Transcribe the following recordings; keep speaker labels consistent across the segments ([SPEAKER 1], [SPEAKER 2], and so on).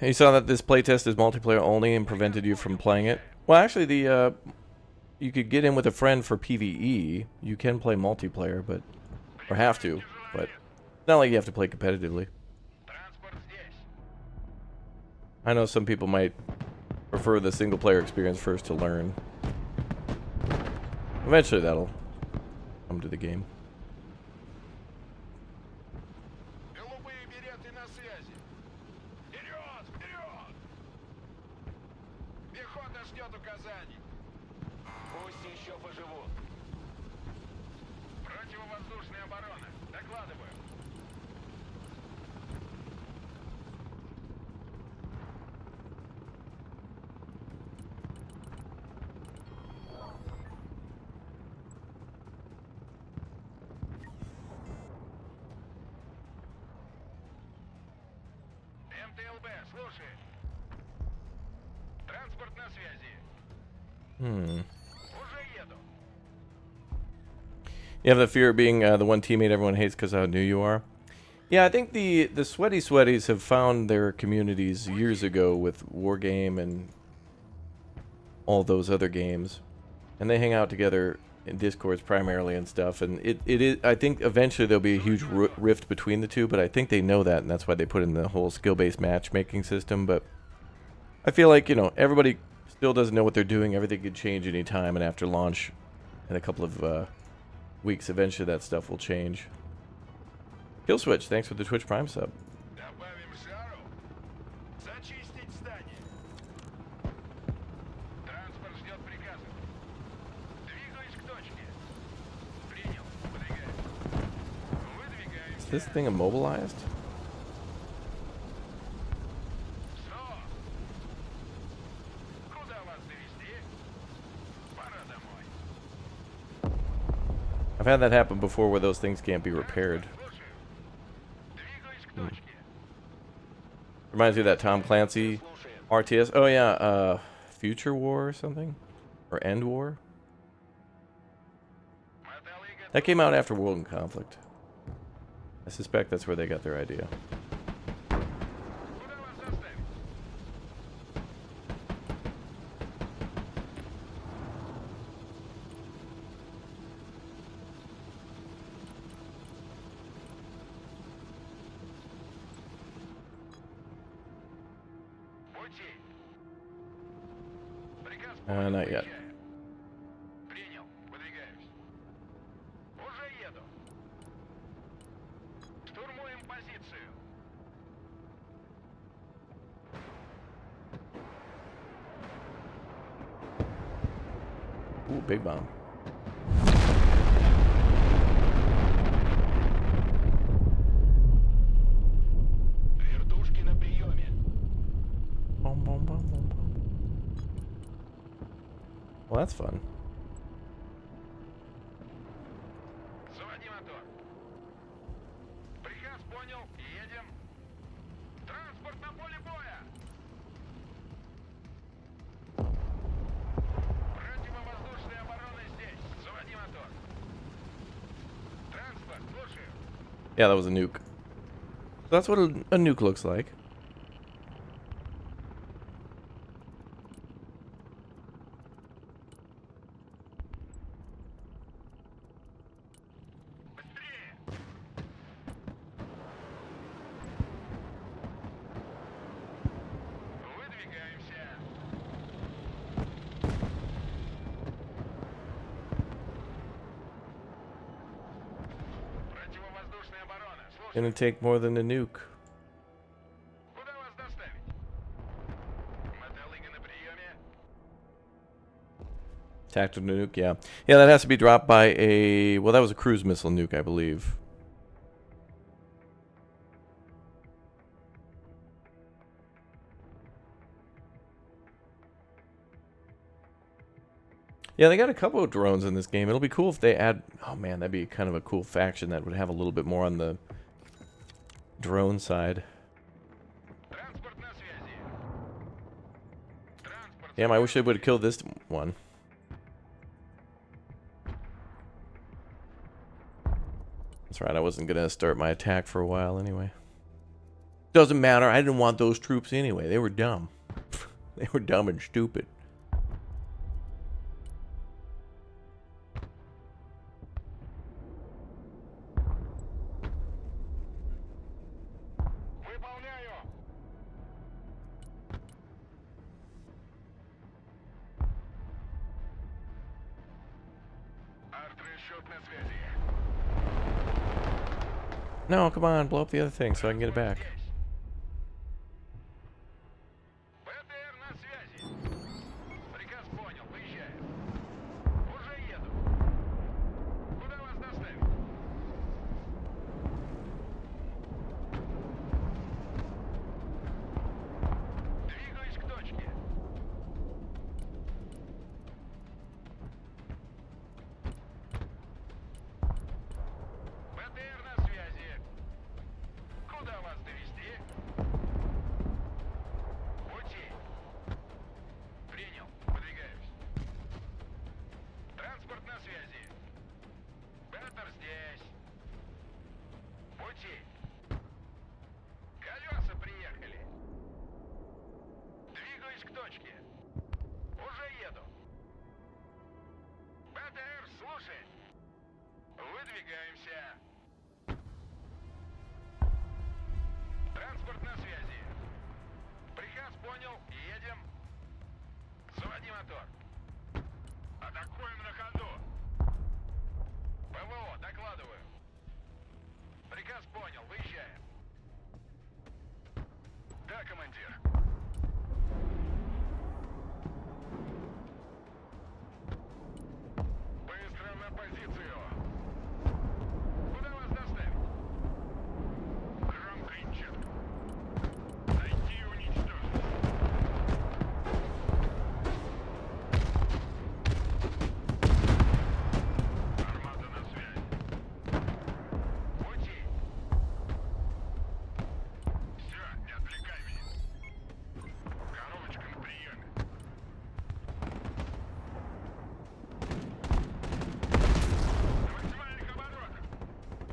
[SPEAKER 1] You saw that this playtest is multiplayer only and prevented you from playing it? Well, actually, you could get in with a friend for PvE. You can play multiplayer, but or have to, but it's not like you have to play competitively. I know some people might prefer the single player experience first to learn. Eventually that'll come to the game. You have the fear of being the one teammate everyone hates because of how new you are. Yeah, I think the sweaty sweaties have found their communities years ago with Wargame and all those other games, and they hang out together in Discords primarily and stuff. And it is, I think eventually there'll be a huge rift between the two, but I think they know that, and that's why they put in the whole skill-based matchmaking system. But I feel like, you know, everybody still doesn't know what they're doing. Everything could change anytime, and after launch in a couple of weeks, eventually that stuff will change. Kill Switch, thanks for the Twitch Prime sub. Is this thing immobilized? I've had that happen before where those things can't be repaired. Reminds me of that Tom Clancy RTS. Oh yeah, Future War or something? Or End War? That came out after World and Conflict. I suspect that's where they got their idea. Not yet. Ooh, big bomb. Boom, boom, boom, boom, boom. Well, that's fun. Yeah, that was a nuke. That's what a nuke looks like. Gonna take more than a nuke. Tactical nuke, yeah. Yeah, that has to be dropped by a... Well, that was a cruise missile nuke, I believe. Yeah, they got a couple of drones in this game. It'll be cool if they add... Oh, man, that'd be kind of a cool faction that would have a little bit more on the drone side. Damn, I wish they would have killed this one. That's right, I wasn't going to start my attack for a while anyway. Doesn't matter. I didn't want those troops anyway. They were dumb. They were dumb and stupid. No, come on, blow up the other thing so I can get it back.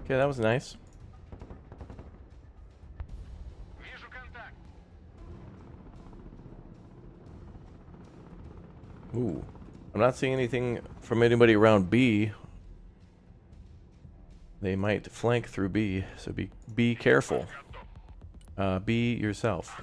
[SPEAKER 1] Okay, that was nice. Ooh. I'm not seeing anything from anybody around B. They might flank through B, so be careful. Be yourself.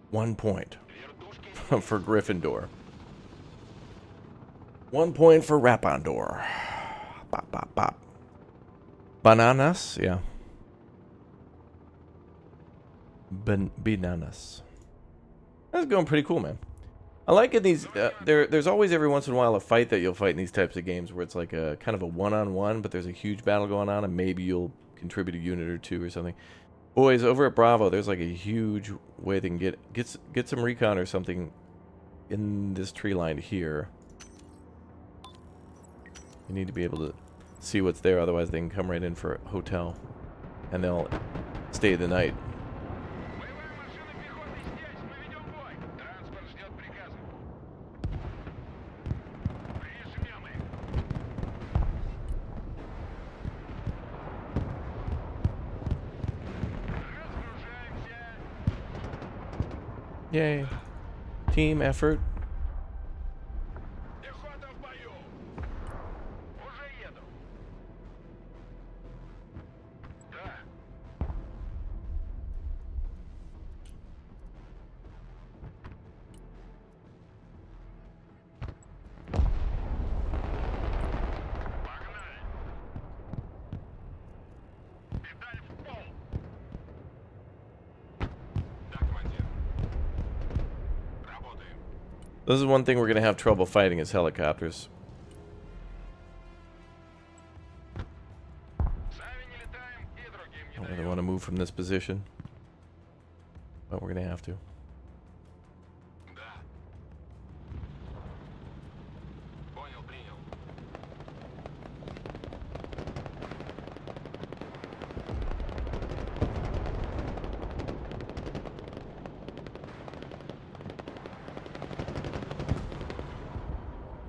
[SPEAKER 1] One point for Gryffindor. 1 point for Rapondor. Bop, bop, bop. Bananas? Yeah. Bananas. That's going pretty cool, man. I like it. There's always every once in a while a fight that you'll fight in these types of games where it's like a kind of a one-on-one, but there's a huge battle going on, and maybe you'll contribute a unit or two or something. Boys, over at Bravo, there's like a huge way they can get some recon or something in this tree line here. You need to be able to see what's there, otherwise they can come right in for a hotel, and they'll stay the night. Yay. Team effort. This is one thing we're going to have trouble fighting is helicopters. I don't really want to move from this position, but we're going to have to.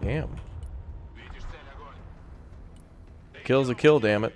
[SPEAKER 1] Damn. Kill's a kill, damn it.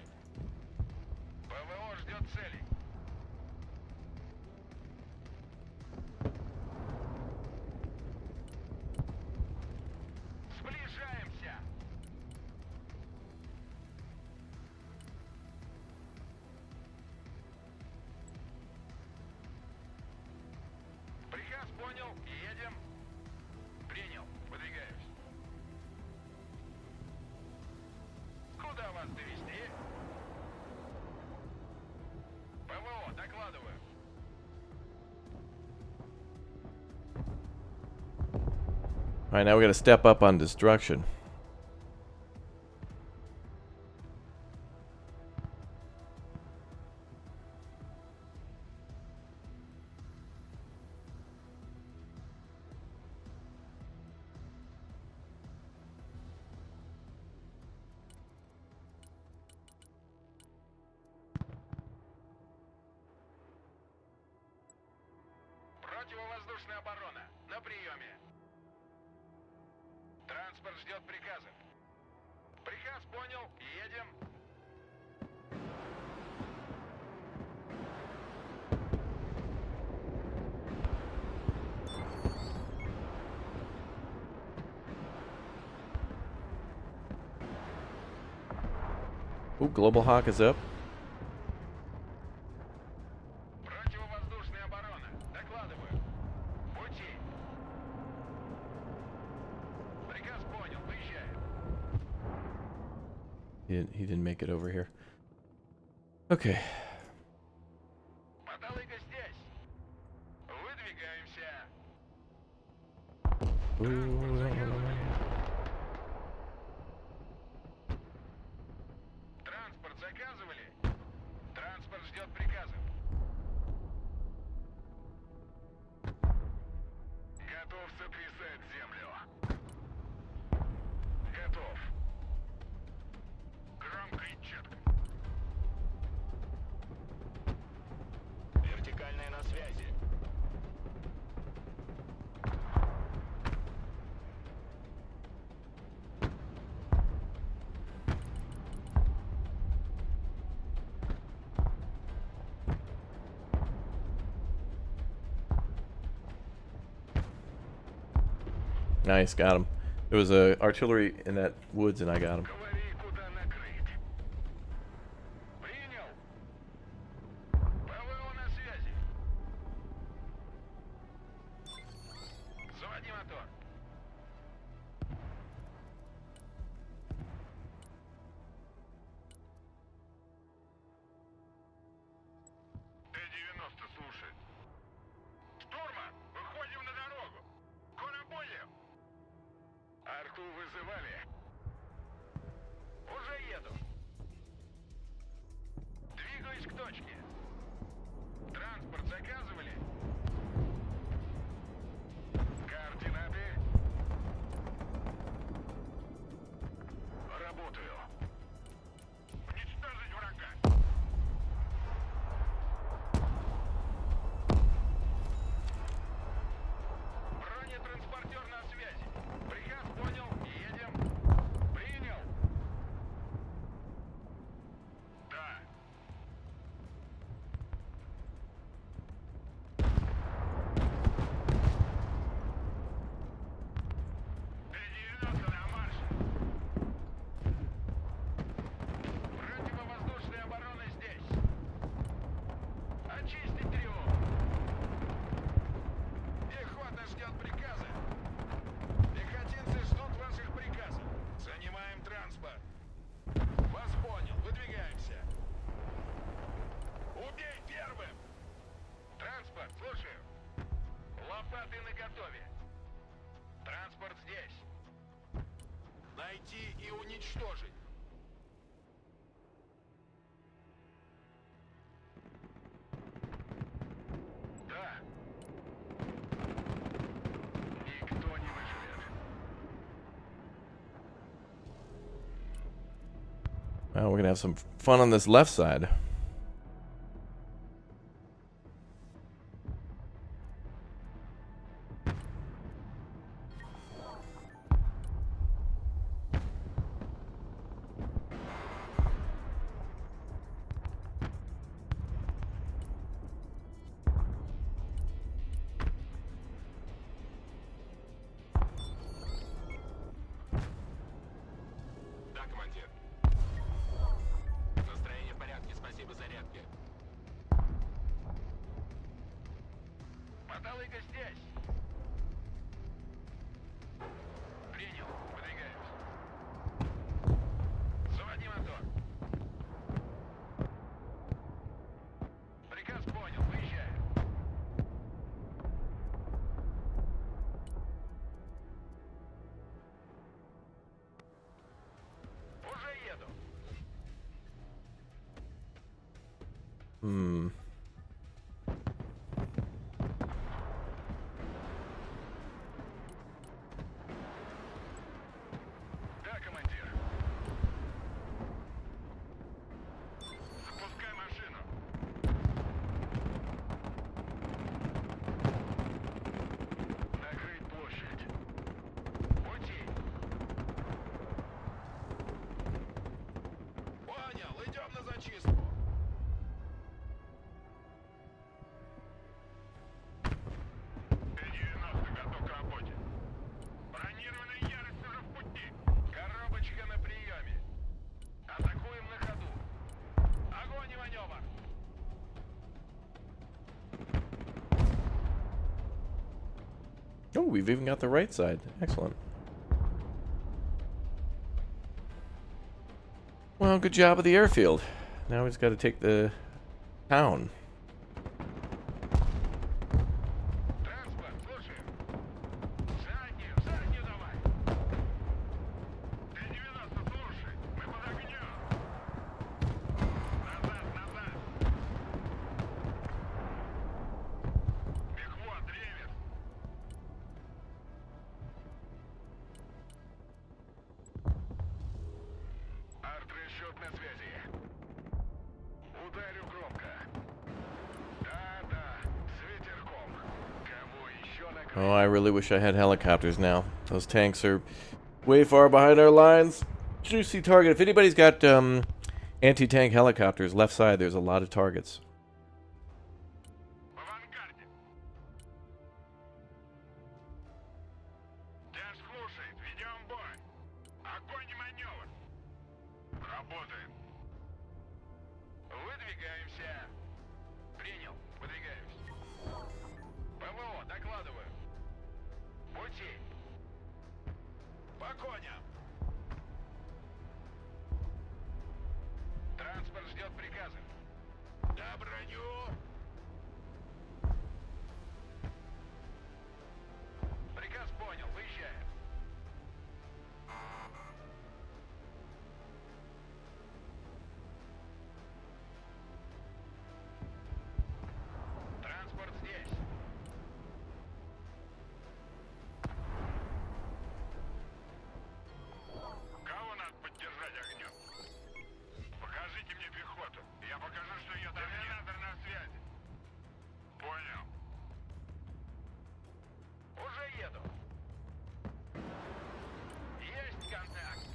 [SPEAKER 1] Alright, now we gotta step up on destruction.
[SPEAKER 2] Противовоздушная оборона. На приеме. Транспорт ждет приказов. Приказ понял. Едем.
[SPEAKER 1] Ooh, Global Hawk is up.
[SPEAKER 2] Противовоздушная оборона. Докладываю. Пути. Приказ понял. Выезжаем.
[SPEAKER 1] He didn't make it over here. Okay.
[SPEAKER 2] Мотолыга здесь. Выдвигаемся. Транспорт заказывали? Транспорт ждет приказов. Готов сотрясать землю. Готов. Громко и четко. Вертикальная на связи.
[SPEAKER 1] Nice, got him. There was a artillery in that woods and I got him.
[SPEAKER 2] Говори, куда накрыть. Принял. ПВО на связи. Заводи мотор. Т-90 слушает. Штурман, выходим на дорогу. Конобоев. Арту вызывали.
[SPEAKER 1] Oh, we're gonna have some fun on this left side.
[SPEAKER 2] Да, командир. Настроение в порядке, спасибо за зарядки. Мотолыга здесь. Принял, выдвигаемся. Заводи мотор. Приказ понял, выезжаю. Уже еду. Да, командир. Запускай машину. Накрыть площадь. Пути. Понял, идем на зачистку. Т-90 готов к работе. Бронированная ярость уже в пути. Коробочка на приеме. Атакуем на ходу. Огонь и маневр.
[SPEAKER 1] Oh, we've even got the right side. Excellent. Well, good job of the airfield. Now we just got to take the town.
[SPEAKER 2] Транспорт, слушаем. Заднюю давай. Т-90, слушай. Мы под огнем. Назад. Пехот, ревер. Артрасчет на связи. Ударю громко. Да, с ветерком. Кого еще накрыть?
[SPEAKER 1] Oh, I really wish I had helicopters now. Those tanks are way far behind our lines. Juicy target. If anybody's got anti-tank helicopters, left side, there's a lot of targets.
[SPEAKER 2] В авангарде. Тебя слушает. Ведем бой. Огонь и маневр. Работаем. Выдвигаемся. Принял. Выдвигаемся. ПВО, докладываю. Пути. По коням. Транспорт ждет приказа. Да, броню. Приказ понял. Выезжаем. Транспорт здесь. Кого надо поддержать огнем? Покажите мне пехоту. Я покажу, что ее там нет. Терминатор на связи. Понял. Уже еду. Есть контакт.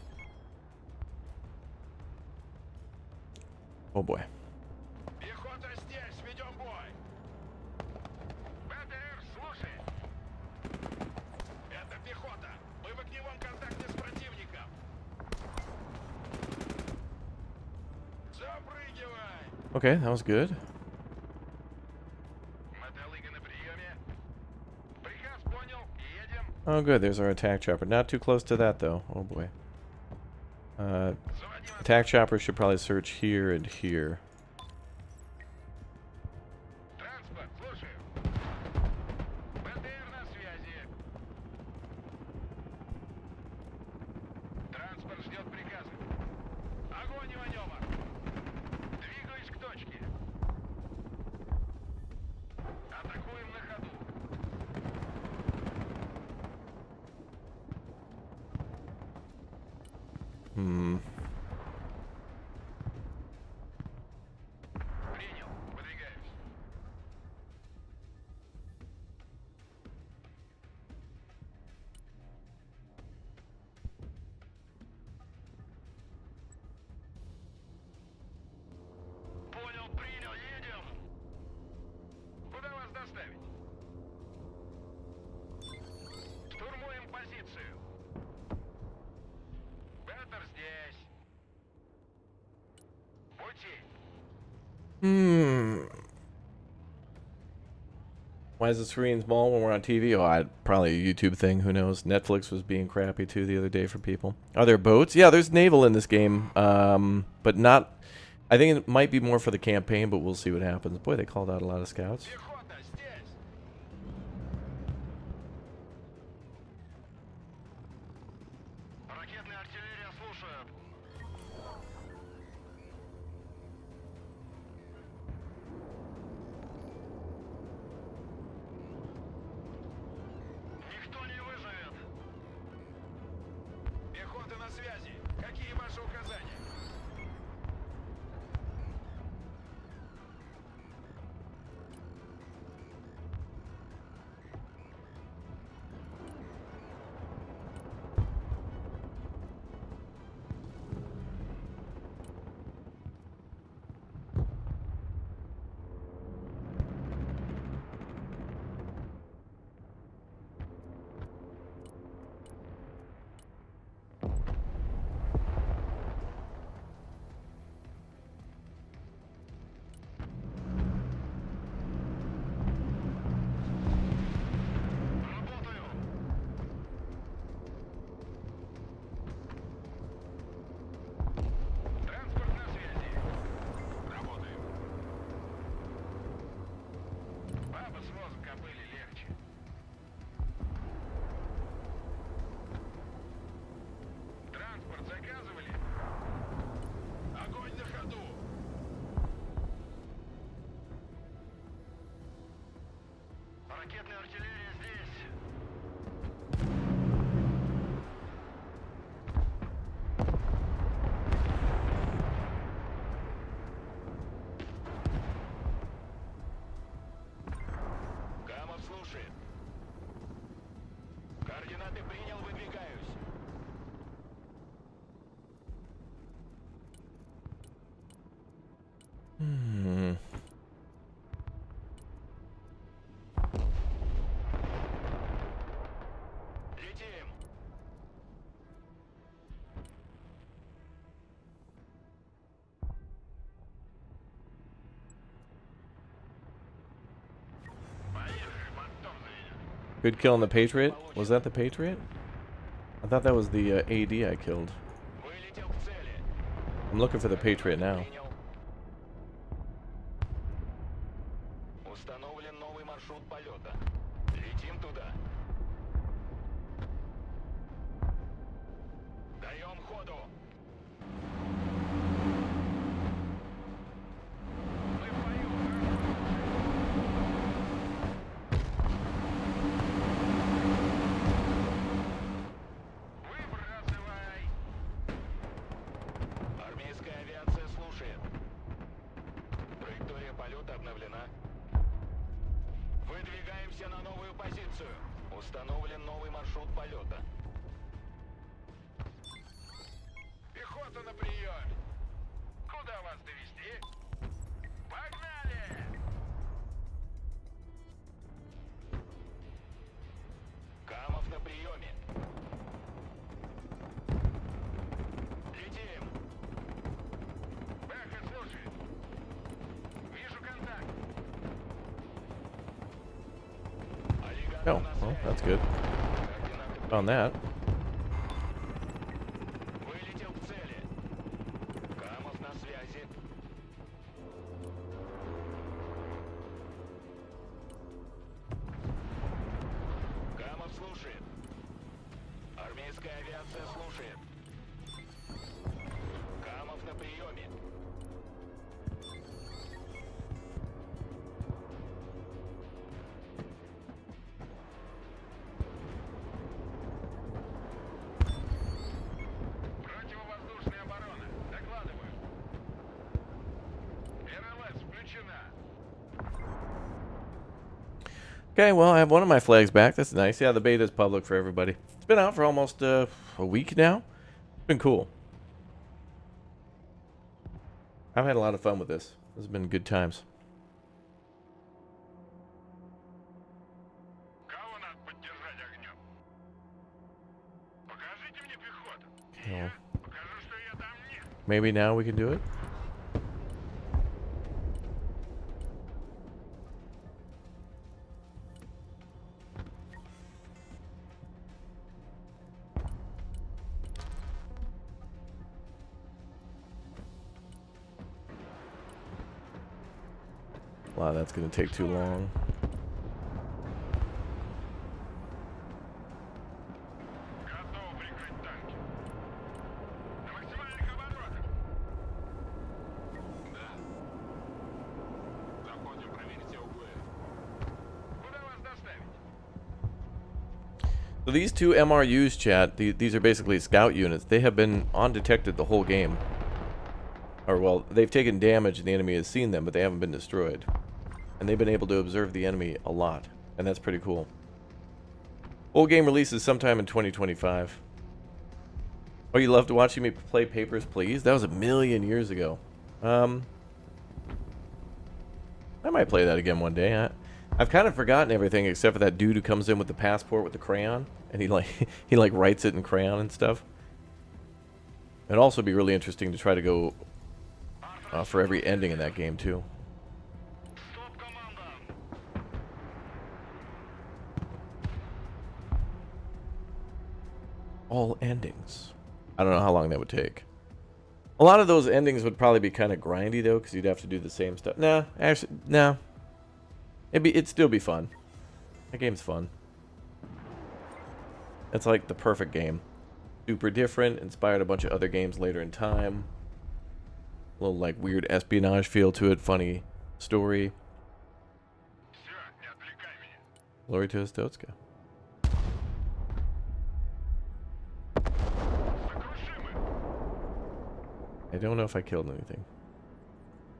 [SPEAKER 1] Oh boy.
[SPEAKER 2] Пехота здесь. Ведем бой. БТР, слушай. Это пехота. Мы в огневом контакте с противником. Запрыгивай.
[SPEAKER 1] Okay, that was good.
[SPEAKER 2] Мотолыга на приеме. Приказ понял. Едем.
[SPEAKER 1] Oh, good. There's our attack chopper. Not too close to that, though. Oh boy.
[SPEAKER 2] Заводи
[SPEAKER 1] Attack chopper should probably search here and here.
[SPEAKER 2] транспорт, слушаю. БТР на связи. Транспорт ждет приказа. Огонь и маневр. Двигаюсь к точке. Атакуем на ходу.
[SPEAKER 1] Why is the screen small when we're on TV? Oh, probably a YouTube thing. Who knows? Netflix was being crappy too the other day for people. Are there boats? Yeah, there's naval in this game, but not. I think it might be more for the campaign, but we'll see what happens. Boy, they called out a lot of scouts.
[SPEAKER 2] Пехота здесь! Ракетная артиллерия слушает. Никто не выживет. Пехота на связи. Какие ваши указания? Работаю. Транспорт на связи. Работаю. Баба с возом кобыли легче. Транспорт заказывали? Огонь на ходу. Ракетная артиллерия здесь. Камов слушает. Координаты принял, выдвигаюсь. Летим. Поехали, потом заедем.
[SPEAKER 1] Good kill on the Patriot. Was that the Patriot? I thought that was the AD I killed.
[SPEAKER 2] Вылетел к цели.
[SPEAKER 1] I'm looking for the Patriot now.
[SPEAKER 2] Принял. Установлен новый маршрут полета. Летим туда. Даем ходу. Мы в бою. Выбрасывай. Армейская авиация слушает. Траектория полета обновлена. Выдвигаемся на новую позицию. Установлен новый маршрут полета. Пехота на приеме. Куда вас довести? Погнали! Камов на приеме. Летим. Бэха слушает. Вижу контакт. Аллигатор
[SPEAKER 1] Oh,
[SPEAKER 2] на
[SPEAKER 1] well,
[SPEAKER 2] связи.
[SPEAKER 1] that's good.
[SPEAKER 2] Координаты
[SPEAKER 1] Found that.
[SPEAKER 2] Вылетел к цели. Камов на связи. Камов слушает. Армейская авиация слушает. Камов на приеме. Противовоздушная оборона. Докладываю. РЛС включена.
[SPEAKER 1] Okay, well, I have one of my flags back. That's nice. Yeah, the beta is public for everybody. It's been out for almost a week now. It's been cool. I've had a lot of fun with this. This has been good times.
[SPEAKER 2] Кого надо поддержать огнем? Покажите мне пехоту.
[SPEAKER 1] Well,
[SPEAKER 2] Покажу, что я там нет.
[SPEAKER 1] maybe now we can do it. A lot of that's going to take too long.
[SPEAKER 2] Готов прикрыть танки. На максимальных оборотах. Да. Заходим проверить все углы. Куда вас доставить?
[SPEAKER 1] So these two MRUs, chat, these are basically scout units. They have been undetected the whole game. Or, well, they've taken damage and the enemy has seen them, but they haven't been destroyed. And they've been able to observe the enemy a lot. And that's pretty cool. Full game releases sometime in 2025. Oh, you loved watching me play Papers, Please? That was a million years ago. I might play that again one day. I've kind of forgotten everything except for that dude who comes in with the passport with the crayon. And he like writes it in crayon and stuff. It'd also be really interesting to try to go for every ending in that game too.
[SPEAKER 2] Стоп, команда!
[SPEAKER 1] All endings. I don't know how long that would take. A lot of those endings would probably be kind of grindy though, because you'd have to do the same stuff. Nah, actually, nah. It'd still be fun. That game's fun. It's like the perfect game. Super different, inspired a bunch of other games later in time. A little like weird espionage feel to it, funny story.
[SPEAKER 2] Все, не отвлекай меня.
[SPEAKER 1] Glory to Ostotska.
[SPEAKER 2] Сокрушимы!
[SPEAKER 1] I don't know if I killed anything.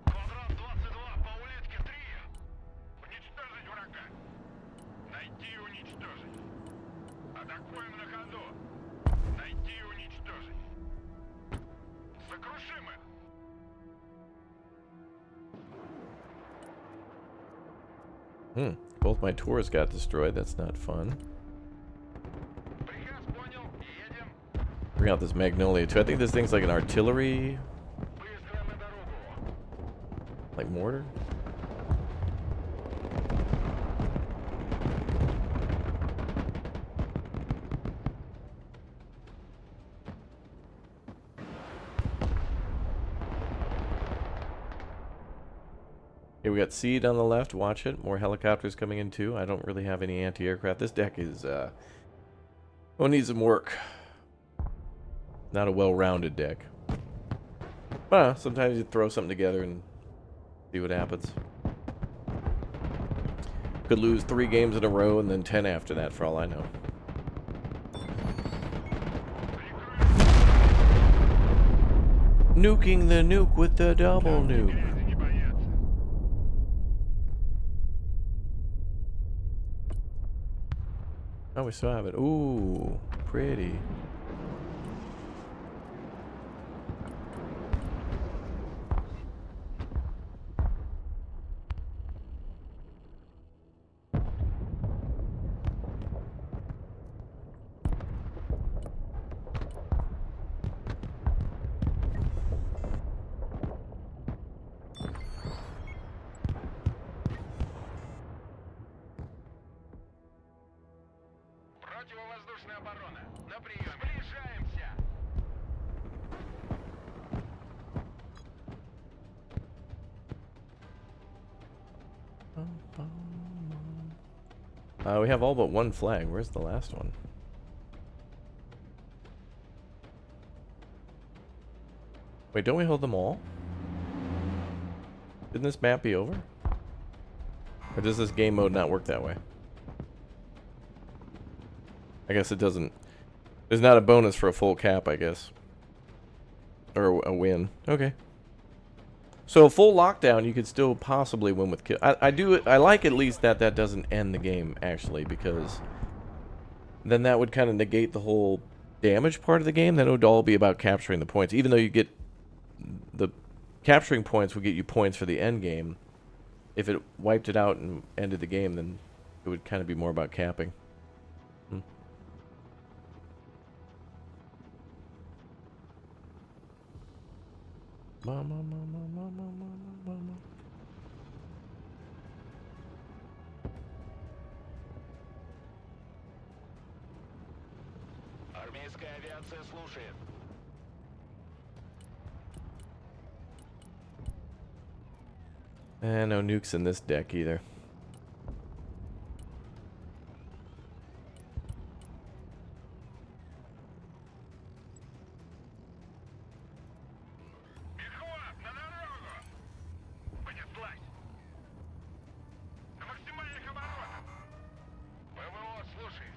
[SPEAKER 2] Квадрат 22 по улитке 3. Уничтожить врага. Найти и уничтожить. Атакуем на ходу. Найти и уничтожить. Сокрушимы!
[SPEAKER 1] Both my tours got destroyed. That's not fun.
[SPEAKER 2] Приказ понял. Едем.
[SPEAKER 1] Bring out this Magnolia too. I think this thing's like an artillery,
[SPEAKER 2] Быстро на дорогу.
[SPEAKER 1] like mortar. Okay, we got Seed on the left. Watch it. More helicopters coming in too. I don't really have any anti-aircraft. This deck is needs some work. Not a well-rounded deck. But sometimes you throw something together and see what happens. Could lose 3 games in a row and then 10 after that, for all I know. Nuking the nuke with the double nuke.
[SPEAKER 2] Не бояться.
[SPEAKER 1] Oh, we still have it. Ooh, pretty.
[SPEAKER 2] Противовоздушная оборона. На прием. Сближаемся.
[SPEAKER 1] We have all but one flag. Where's the last one? Wait, don't we hold them all? Didn't this map be over? Or does this game mode not work that way? I guess it doesn't. There's not a bonus for a full cap, I guess. Or a win. Okay. So a full lockdown, you could still possibly win with kill. I like at least that doesn't end the game, actually, because then that would kind of negate the whole damage part of the game. Then it would all be about capturing the points. Even though you get the capturing points would get you points for the end game. If it wiped it out and ended the game, then it would kind of be more about capping. Mama, mama, mama, mama, mama.
[SPEAKER 2] Армейская авиация слушает.
[SPEAKER 1] And no nukes in this deck either.
[SPEAKER 2] Перехват! На дорогу! Понеслась! На максимальных оборотах! ПВО, слушай!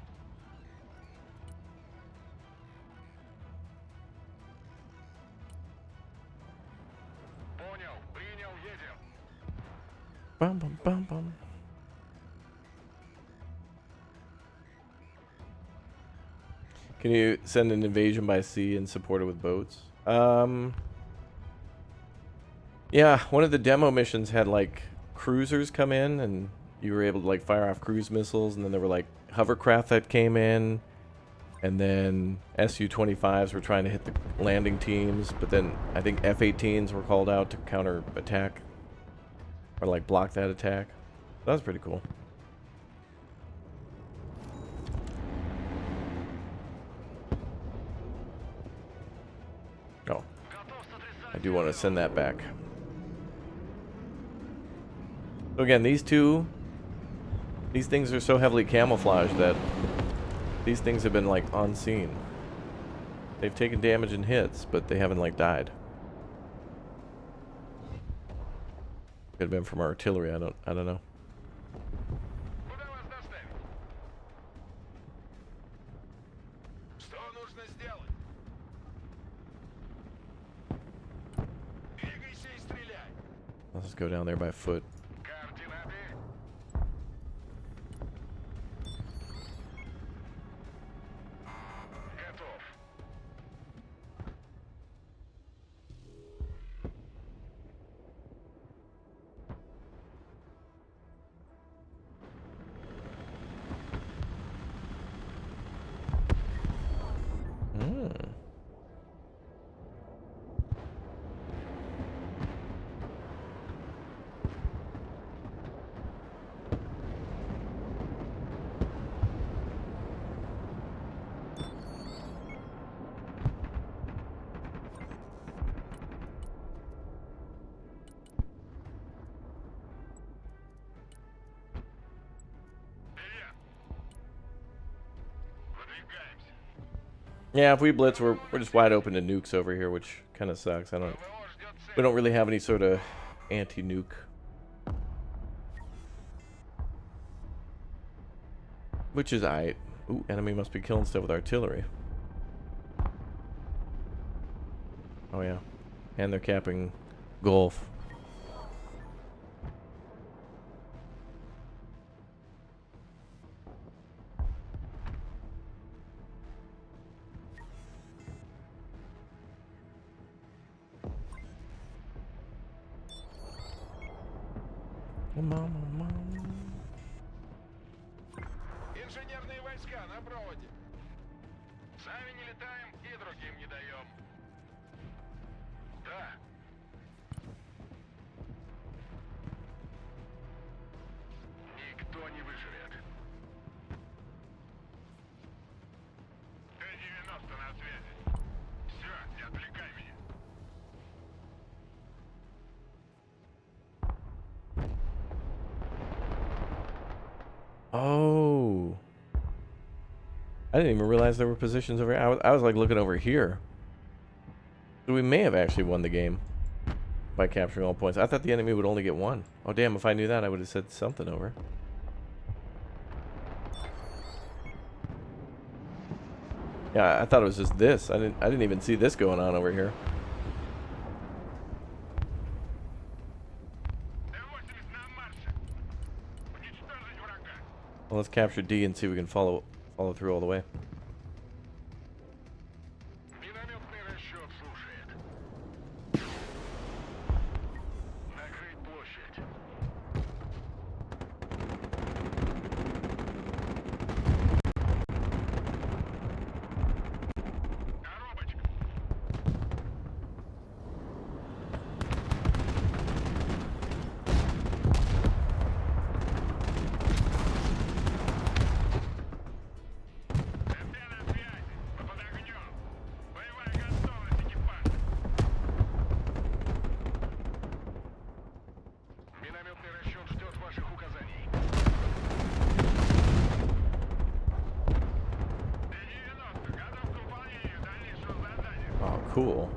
[SPEAKER 2] Понял, принял, едем!
[SPEAKER 1] Bum, bum, bum, bum. Can you send an invasion by sea and support it with boats? Yeah, one of the demo missions had like cruisers come in and you were able to like fire off cruise missiles, and then there were like hovercraft that came in, and then Su-25s were trying to hit the landing teams, but then I think F-18s were called out to counter attack or like block that attack. That was pretty cool. Oh, I do want to send that back. So again, these things are so heavily camouflaged that these things have been like unseen. They've taken damage and hits, but they haven't like died. Could have been from artillery. I don't know.
[SPEAKER 2] Куда вас доставить? Что нужно сделать? Двигайся и стреляй!
[SPEAKER 1] Let's just go down there by foot.
[SPEAKER 2] Координаты? Готов. Илья! Выдвигаемся.
[SPEAKER 1] Yeah, if we blitz, we're just wide open to nukes over here, which kind of sucks.
[SPEAKER 2] ПВО ждет
[SPEAKER 1] We
[SPEAKER 2] цель.
[SPEAKER 1] don't really have any sort of anti-nuke, which is aight. Ooh, enemy must be killing stuff with artillery. Oh yeah, and they're capping Gulf.
[SPEAKER 2] Инженерные войска на проводе. Сами не летаем и другим не даем. Да. Никто не выживет. Т-90 на связи. Все, не отвлекай меня.
[SPEAKER 1] Oh. I didn't even realize there were positions over here. I was like looking over here. So we may have actually won the game by capturing all points. I thought the enemy would only get one. Oh damn, if I knew that I would have said something over. Yeah, I thought it was just this. I didn't even see this going on over here.
[SPEAKER 2] Т-80 на марше. Уничтожить врага.
[SPEAKER 1] Well, let's capture D and see if we can follow through all the way.
[SPEAKER 2] Минометный расчет слушает. Накрыть площадь. Коробочка.
[SPEAKER 1] cool.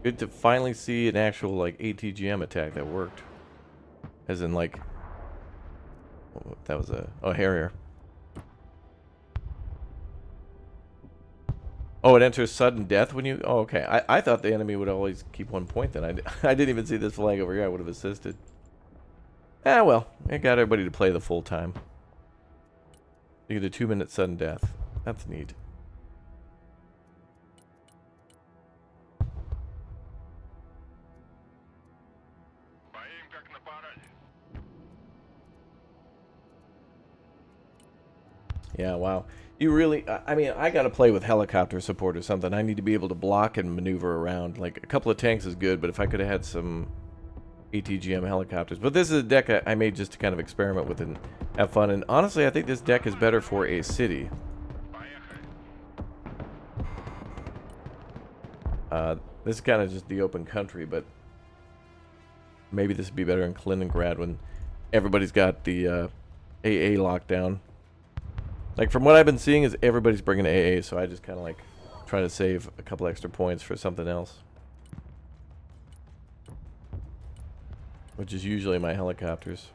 [SPEAKER 1] Good to finally see an actual, like, ATGM attack that worked. As in, like... Oh, that was a Harrier. Oh, it enters sudden death when you... Oh, okay. I thought the enemy would always keep 1 point then. I didn't even see this flag over here. I would have assisted. Ah, well. It got everybody to play the full time. You get a 2-minute sudden death. That's neat.
[SPEAKER 2] Поим как на параде.
[SPEAKER 1] Yeah, wow. You really... I mean, I gotta play with helicopter support or something. I need to be able to block and maneuver around. Like, a couple of tanks is good, but if I could have had some ATGM helicopters. But this is a deck I made just to kind of experiment with and have fun. And honestly, I think this deck is better for a city.
[SPEAKER 2] Поехали.
[SPEAKER 1] This is kind of just the open country, but maybe this would be better in Kaliningrad when everybody's got the AA lockdown. Like, from what I've been seeing is everybody's bringing AA, so I just kind of like try to save a couple extra points for something else. Which is usually my helicopters.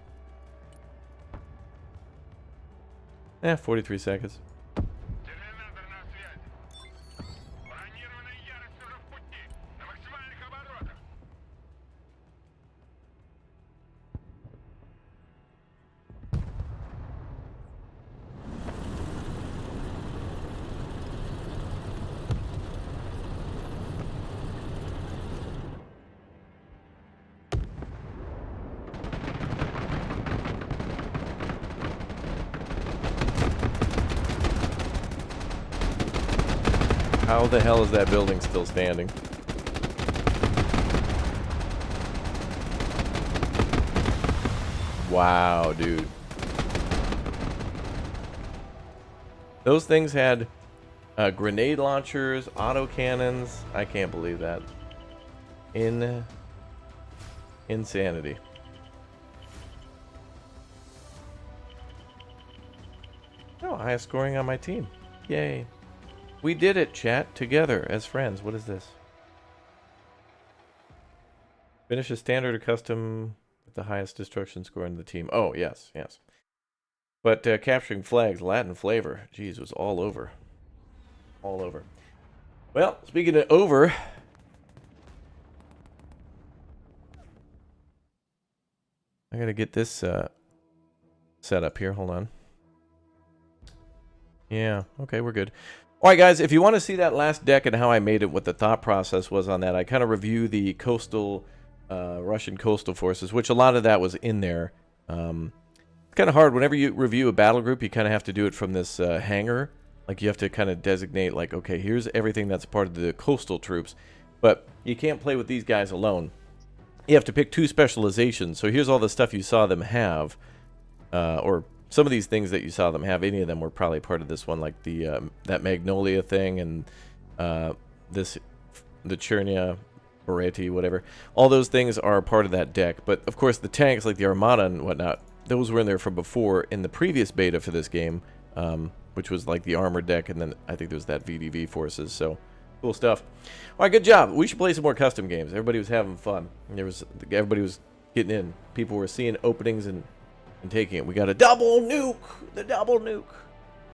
[SPEAKER 1] 43 seconds.
[SPEAKER 2] Терминатор на связи. Бронированная ярость уже в пути. На максимальных оборотах.
[SPEAKER 1] How the hell is that building still standing? Wow, dude. Those things had grenade launchers, autocannons. I can't believe that. Insanity. Oh, highest scoring on my team. Yay. We did it, chat, together as friends. What is this? Finish a standard or custom with the highest destruction score in the team. Oh, yes, yes. But capturing flags, Latin flavor. Jeez, was all over. All over. Well, speaking of over... I gotta get this set up here. Hold on. Yeah, okay, we're good. Alright guys, if you want to see that last deck and how I made it, what the thought process was on that, I kind of review the coastal, Russian coastal forces, which a lot of that was in there. It's kind of hard. Whenever you review a battle group, you kind of have to do it from this hangar. Like, you have to kind of designate, like, okay, here's everything that's part of the coastal troops. But you can't play with these guys alone. You have to pick 2 specializations. So here's all the stuff you saw them have, or... Some of these things that you saw them have, any of them were probably part of this one, like the that Magnolia thing and the Chernia, Bereti, whatever. All those things are part of that deck. But of course, the tanks like the Armada and whatnot, those were in there from before in the previous beta for this game, which was like the armored deck, and then I think there was that VDV forces. So cool stuff. All right, good job. We should play some more custom games. Everybody was having fun. Everybody was getting in. People were seeing openings and taking it. We got a double nuke. The double nuke.